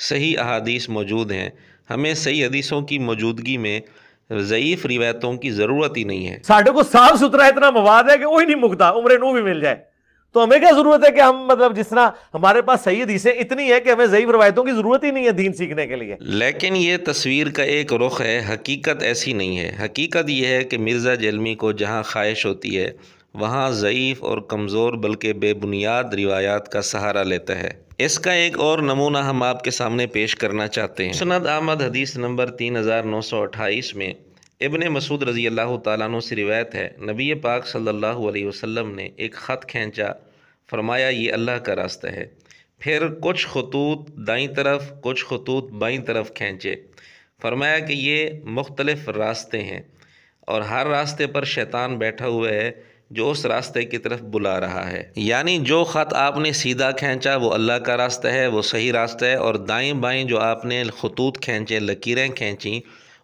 صحیح احادیث موجود ہیں، ہمیں صحیح حدیثوں کی موجودگی میں ضعیف روایتوں کی ضرورت ہی نہیں ہے۔ ساڑھے کو صاف ستھرا اتنا مواد ہے کہ وہی نہیں مکتا، عمر نو بھی مل جائے تو ہمیں کیا ضرورت ہے کہ ہم جس طرح ہمارے پاس صحیح حدیثیں اتنی ہے کہ ہمیں ضعیف روایتوں کی ضرورت ہی نہیں ہے دین سیکھنے کے لیے۔ لیکن یہ تصویر کا ایک رخ ہے، حقیقت ایسی نہیں ہے۔ حقیقت یہ ہے کہ مرزا جیلمی کو جہاں خواہش ہوتی ہے وہاں ضعیف اور کمزور بلکہ بے بنیاد روایات کا سہارا لیتا ہے۔ اس کا ایک اور نمونہ ہم آپ کے سامنے پیش کرنا چاہتے ہیں۔ مسند احمد حدیث نمبر 3928 میں ابن مسعود رضی اللہ تعالیٰ عنہ سے روایت ہے، نبی پاک صلی اللہ علیہ وسلم نے ایک خط کھینچا، فرمایا یہ اللہ کا راستہ ہے، پھر کچھ خطوط دائیں طرف کچھ خطوط بائیں طرف کھینچے، فرمایا کہ یہ مختلف راستے ہیں اور ہر راستے پر شیطان بیٹھا ہوا ہے جو اس راستے کی طرف بلا رہا ہے۔ یعنی جو خط آپ نے سیدھا کھینچا وہ اللہ کا راستہ ہے، وہ صحیح راستہ ہے، اور دائیں بائیں جو آپ نے خطوط کھینچے، لکیریں کھینچیں،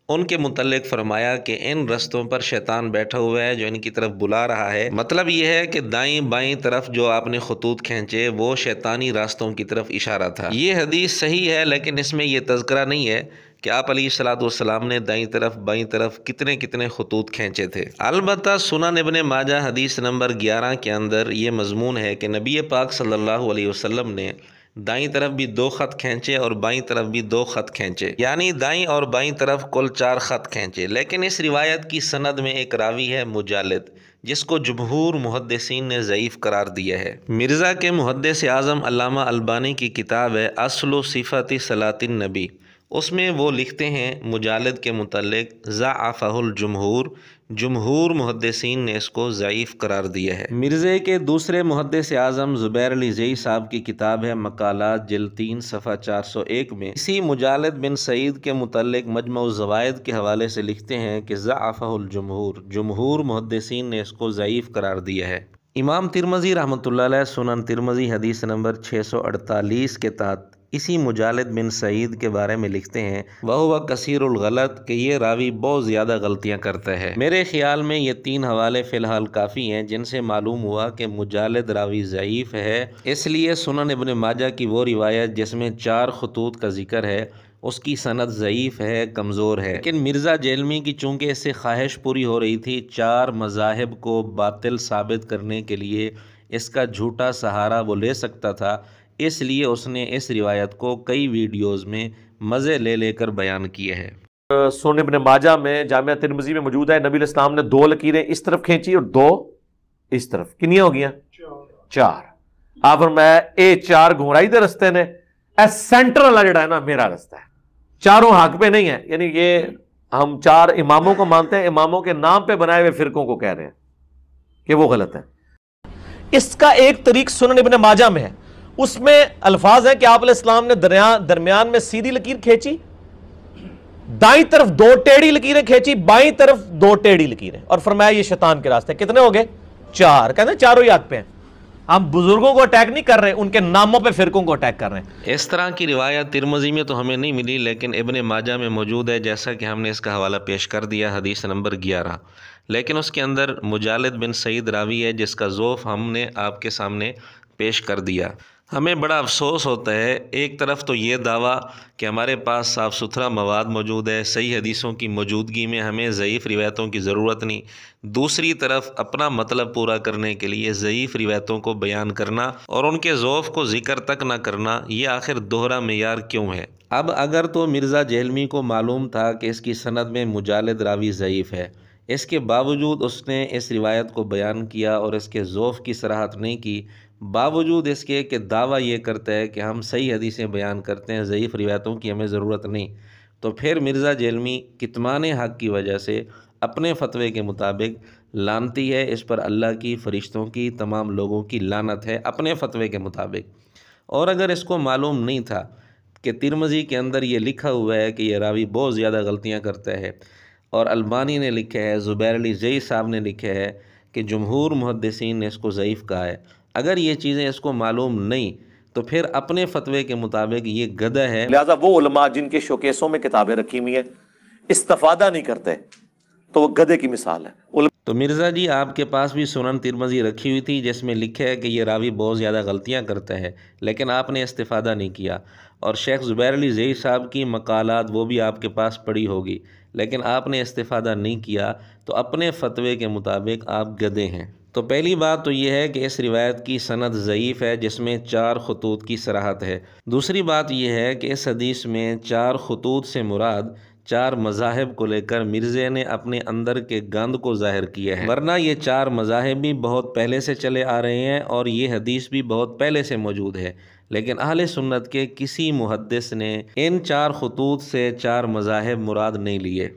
ان کے متعلق فرمایا کہ ان رستوں پر شیطان بیٹھا ہوا ہے جو ان کی طرف بلا رہا ہے۔ مطلب یہ ہے کہ دائیں بائیں طرف جو آپ نے خطوط کھینچے وہ شیطانی راستوں کی طرف اشارہ تھا۔ یہ حدیث صحیح ہے لیکن اس میں یہ تذکرہ نہیں ہے کہ آپ علیہ السلام نے دائیں طرف بائیں طرف کتنے خطوط کھینچے تھے۔ البتہ سنن ابن ماجہ حدیث نمبر 11 کے اندر یہ مضمون ہے کہ نبی پاک صلی اللہ علیہ وسلم نے دائیں طرف بھی 2 خط کھینچے اور بائیں طرف بھی 2 خط کھینچے، یعنی دائیں اور بائیں طرف کل 4 خط کھینچے۔ لیکن اس روایت کی سند میں ایک راوی ہے مجالد، جس کو جمہور محدثین نے ضعیف قرار دیا ہے۔ مرزا کے محدث اعظم علامہ البانی کی کتاب ہے اصل صفت صلاۃ النبی، اس میں وہ لکھتے ہیں مجالد کے متعلق ضعفہ الجمہور، جمہور محدثین نے اس کو ضعیف قرار دیا ہے۔ مرزے کے دوسرے محدث اعظم زبیر علی زئی صاحب کی کتاب ہے مقالات جلد 3 صفحہ 401 میں اسی مجالد بن سعید کے متعلق مجمع الزوائد کے حوالے سے لکھتے ہیں کہ ضعفہ الجمہور، جمہور محدثین نے اس کو ضعیف قرار دیا ہے۔ امام ترمذی رحمۃ اللہ علیہ سنن ترمذی حدیث نمبر 648 کے تحت اسی مجالد بن سعید کے بارے میں لکھتے ہیں وَهُوَ كَثِيرُ الْغَلَط، کہ یہ راوی بہت زیادہ غلطیاں کرتا ہے۔ میرے خیال میں یہ 3 حوالے فی الحال کافی ہیں جن سے معلوم ہوا کہ مجالد راوی ضعیف ہے، اس لیے سنن ابن ماجہ کی وہ روایت جس میں 4 خطوط کا ذکر ہے اس کی سند ضعیف ہے، کمزور ہے۔ لیکن مرزا جیلمی کی چونکہ اس سے خواہش پوری ہو رہی تھی 4 مذاہب کو باطل ثابت کرنے کے لیے اس کا جھوٹا سہارا وہ لے سکتا تھا، اس لیے اس نے اس روایت کو کئی ویڈیوز میں مزے لے لے کر بیان کیے ہیں۔ سنن ابن ماجہ میں جامعہ ترمذی میں موجود ہے، نبی علیہ السلام نے 2 لکیریں اس طرف کھینچی اور 2 اس طرف، کنیاں ہو گیا 4۔ آپ فرمایا اے 4 گھمرائی دے رستے نے، اے سینٹر والا جڑا ہے نا میرا رستہ ہے، چاروں حق پہ نہیں ہے۔ یعنی یہ ہم 4 اماموں کو مانتے ہیں، اماموں کے نام پہ بنائے ہوئے فرقوں کو کہہ رہے ہیں کہ وہ غلط ہے۔ اس کا ایک طریق سنن ابن ماجہ میں ہے، اس میں الفاظ ہیں کہ آپ علیہ السلام نے درمیان میں سیدھی لکیر کھینچی، دائیں طرف 2 ٹیڑھی لکیریں کھینچی، بائیں طرف 2 ٹیڑھی لکیریں، اور فرمایا یہ شیطان کے راستے۔ کتنے ہو گئے؟ 4۔ کہتے ہیں چاروں ہی حق پہ ہیں، ہم بزرگوں کو اٹیک نہیں کر رہے، ان کے ناموں پہ فرقوں کو اٹیک کر رہے ہیں۔ اس طرح کی روایت ترمذی میں تو ہمیں نہیں ملی لیکن ابن ماجہ میں موجود ہے، جیسا کہ ہم نے اس کا حوالہ پیش کر دیا حدیث نمبر 11، لیکن اس کے اندر مجالد بن سعید راوی ہے جس کا ضعف ہم نے آپ کے سامنے پیش کر دیا۔ ہمیں بڑا افسوس ہوتا ہے، ایک طرف تو یہ دعویٰ کہ ہمارے پاس صاف ستھرا مواد موجود ہے، صحیح حدیثوں کی موجودگی میں ہمیں ضعیف روایتوں کی ضرورت نہیں، دوسری طرف اپنا مطلب پورا کرنے کے لیے ضعیف روایتوں کو بیان کرنا اور ان کے ضعف کو ذکر تک نہ کرنا، یہ آخر دوہرا معیار کیوں ہے؟ اب اگر تو مرزا جیلمی کو معلوم تھا کہ اس کی سند میں مجالد راوی ضعیف ہے، اس کے باوجود اس نے اس روایت کو بیان کیا اور اس کے ضعف کی صراحت نہیں کی، باوجود اس کے کہ دعویٰ یہ کرتا ہے کہ ہم صحیح حدیثیں بیان کرتے ہیں، ضعیف روایتوں کی ہمیں ضرورت نہیں، تو پھر مرزا جیلمی کتمان حق کی وجہ سے اپنے فتوے کے مطابق لعنتی ہے، اس پر اللہ کی، فرشتوں کی، تمام لوگوں کی لعنت ہے اپنے فتوے کے مطابق۔ اور اگر اس کو معلوم نہیں تھا کہ ترمذی کے اندر یہ لکھا ہوا ہے کہ یہ راوی بہت زیادہ غلطیاں کرتا ہے، اور البانی نے لکھا ہے، زبیر علی زئی صاحب نے لکھا ہے کہ جمہور محدثین نے اس کو ضعیف کہا ہے، اگر یہ چیزیں اس کو معلوم نہیں تو پھر اپنے فتوے کے مطابق یہ گدھا ہے۔ لہٰذا وہ علماء جن کے شوکیسوں میں کتابیں رکھی ہوئی ہیں استفادہ نہیں کرتے، تو وہ گدے کی مثال ہے۔ تو مرزا جی آپ کے پاس بھی سنن ترمذی رکھی ہوئی تھی جس میں لکھا ہے کہ یہ راوی بہت زیادہ غلطیاں کرتا ہے، لیکن آپ نے استفادہ نہیں کیا، اور شیخ زبیر علی زئی صاحب کی مقالات وہ بھی آپ کے پاس پڑی ہوگی، لیکن آپ نے استفادہ نہیں کیا، تو اپنے فتوے کے مطابق آپ گدے ہیں۔ تو پہلی بات تو یہ ہے کہ اس روایت کی سند ضعیف ہے جس میں 4 خطوط کی صراحت ہے۔ دوسری بات یہ ہے کہ اس حدیث میں 4 خطوط سے مراد 4 مذاہب کو لے کر مرزے نے اپنے اندر کے گند کو ظاہر کیا ہے، ورنہ یہ 4 مذاہب بھی بہت پہلے سے چلے آ رہے ہیں اور یہ حدیث بھی بہت پہلے سے موجود ہے، لیکن اہل سنت کے کسی محدث نے ان 4 خطوط سے 4 مذاہب مراد نہیں لیے۔